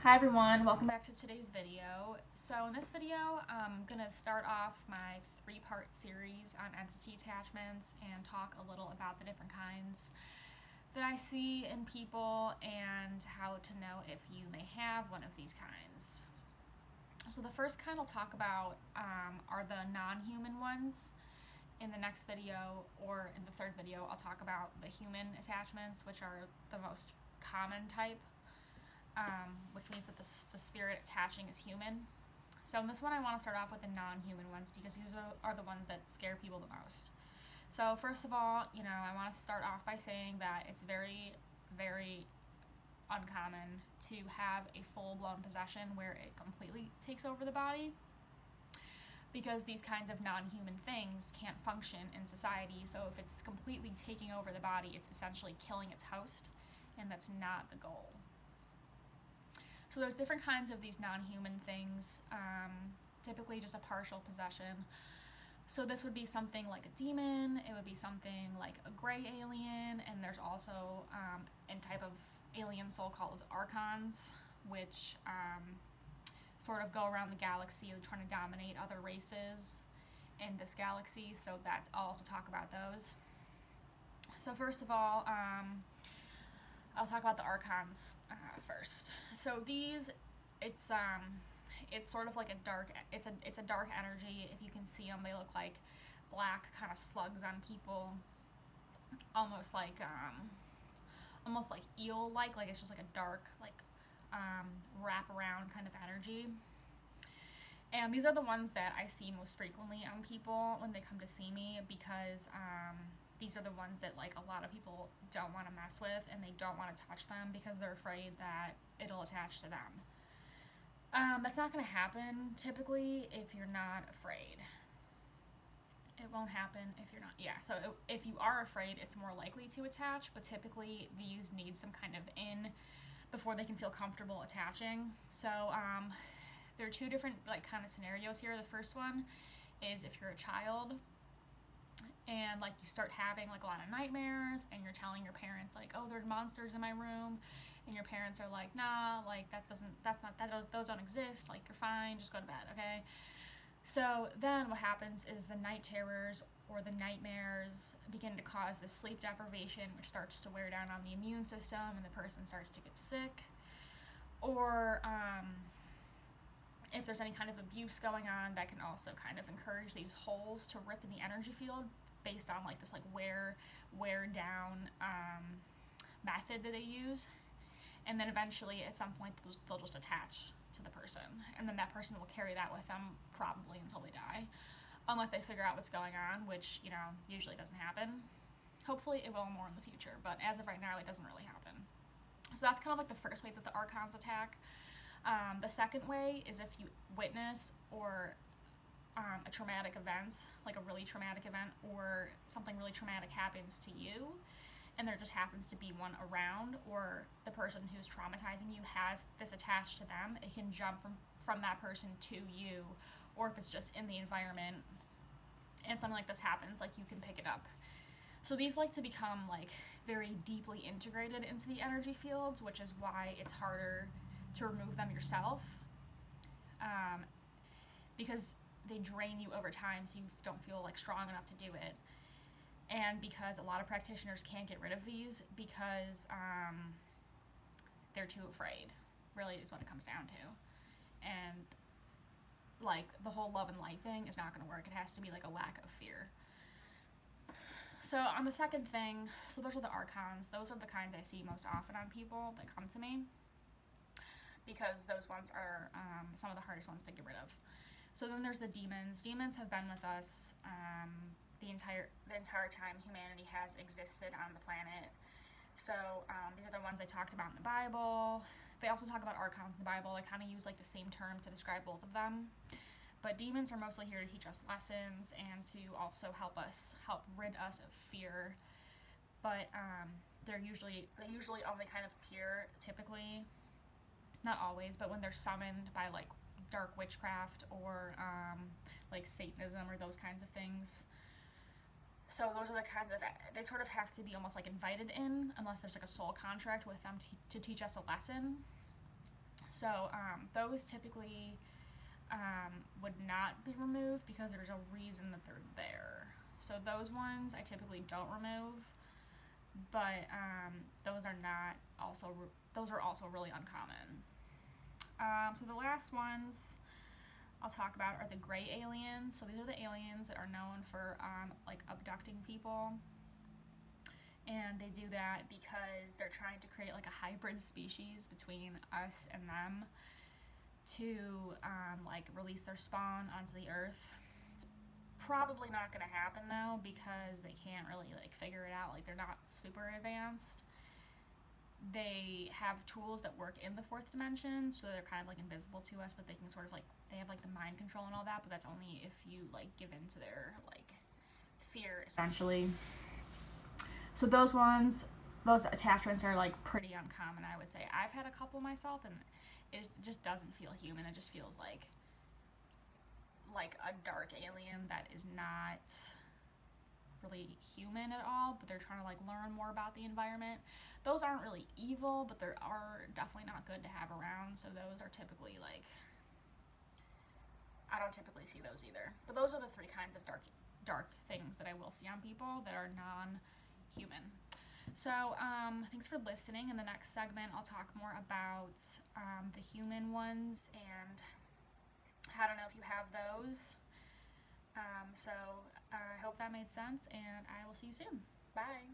Hi everyone, welcome back to today's video. So in this video, I'm going to start off my three-part series on entity attachments and talk a little about the different kinds that I see in people and how to know if you may have one of these kinds. So the first kind I'll talk about are the non-human ones. In the next video, or in the third video, I'll talk about the human attachments, which are the most common type. Which means that the spirit attaching is human. So in this one I want to start off with the non-human ones because these are the ones that scare people the most. So first of all, I want to start off by saying that it's very, very uncommon to have a full-blown possession where it completely takes over the body, because these kinds of non-human things can't function in society. So if it's completely taking over the body, it's essentially killing its host, and that's not the goal. So there's different kinds of these non-human things, typically just a partial possession. So this would be something like a demon, it would be something like a gray alien, and there's also a type of alien soul called Archons, which sort of go around the galaxy trying to dominate other races in this galaxy, so that I'll also talk about those. So first of all, I'll talk about the Archons first. So these, it's sort of like a dark, it's a dark energy. If you can see them, they look like black kind of slugs on people, almost like eel-like. Like it's just like a dark, like wrap around kind of energy. And these are the ones that I see most frequently on people when they come to see me, because these are the ones that like a lot of people don't want to mess with, and they don't want to touch them because they're afraid that it'll attach to them. That's not going to happen typically if you're not afraid. It won't happen if you're not. Yeah, so if you are afraid, it's more likely to attach, but typically these need some kind of in before they can feel comfortable attaching. So there are two different like kind of scenarios here. The first one is if you're a child and like you start having like a lot of nightmares, and you're telling your parents like, oh, there's monsters in my room, and your parents are like, nah, like those don't exist, like you're fine, just go to bed, okay? So then what happens is the night terrors or the nightmares begin to cause this sleep deprivation, which starts to wear down on the immune system, and the person starts to get sick. Or if there's any kind of abuse going on, that can also kind of encourage these holes to rip in the energy field based on like this like wear down method that they use. And then eventually at some point they'll just attach to the person, and then that person will carry that with them probably until they die, unless they figure out what's going on, which usually doesn't happen. Hopefully it will more in the future, but as of right now it doesn't really happen. So that's kind of like the first way that the Archons attack. The second way is if you witness or a traumatic event, like a really traumatic event, or something really traumatic happens to you, and there just happens to be one around, or the person who's traumatizing you has this attached to them, it can jump from that person to you, or if it's just in the environment and something like this happens, like you can pick it up. So these like to become like very deeply integrated into the energy fields, which is why it's harder to remove them yourself, because they drain you over time, so you don't feel like strong enough to do it. And because a lot of practitioners can't get rid of these because they're too afraid, really is what it comes down to. And like the whole love and light thing is not going to work. It has to be like a lack of fear. So on the second thing, so those are the Archons. Those are the kinds I see most often on people that come to me, because those ones are some of the hardest ones to get rid of. So then there's the demons. Demons have been with us the entire time humanity has existed on the planet. So these are the ones they talked about in the Bible. They also talk about Archons in the Bible. They kind of use like the same term to describe both of them. But demons are mostly here to teach us lessons and to also help rid us of fear. But they usually only kind of appear typically, not always, but when they're summoned by like dark witchcraft or like Satanism or those kinds of things. So those are the kinds of, they sort of have to be almost like invited in, unless there's like a soul contract with them to teach us a lesson. So So those typically would not be removed because there's a reason that they're there. So those ones I typically don't remove, but those are also really uncommon. So the last ones I'll talk about are the gray aliens. So these are the aliens that are known for like abducting people, and they do that because they're trying to create like a hybrid species between us and them to like release their spawn onto the earth. It's probably not going to happen though, because they can't really like figure it out. Like, they're not super advanced. They have tools that work in the fourth dimension, so they're kind of like invisible to us, but they can sort of like, they have like the mind control and all that, but that's only if you like give in to their like fear, essentially. So those attachments are like pretty uncommon, I would say. I've had a couple myself, and it just doesn't feel human. It just feels like a dark alien that is not really human at all, but they're trying to like learn more about the environment. Those aren't really evil, but they are definitely not good to have around. So those are typically like, I don't typically see those either. But those are the three kinds of dark things that I will see on people that are non-human. So thanks for listening. In the next segment, I'll talk more about the human ones, and I don't know if you have those. So I hope that made sense, and I will see you soon. Bye.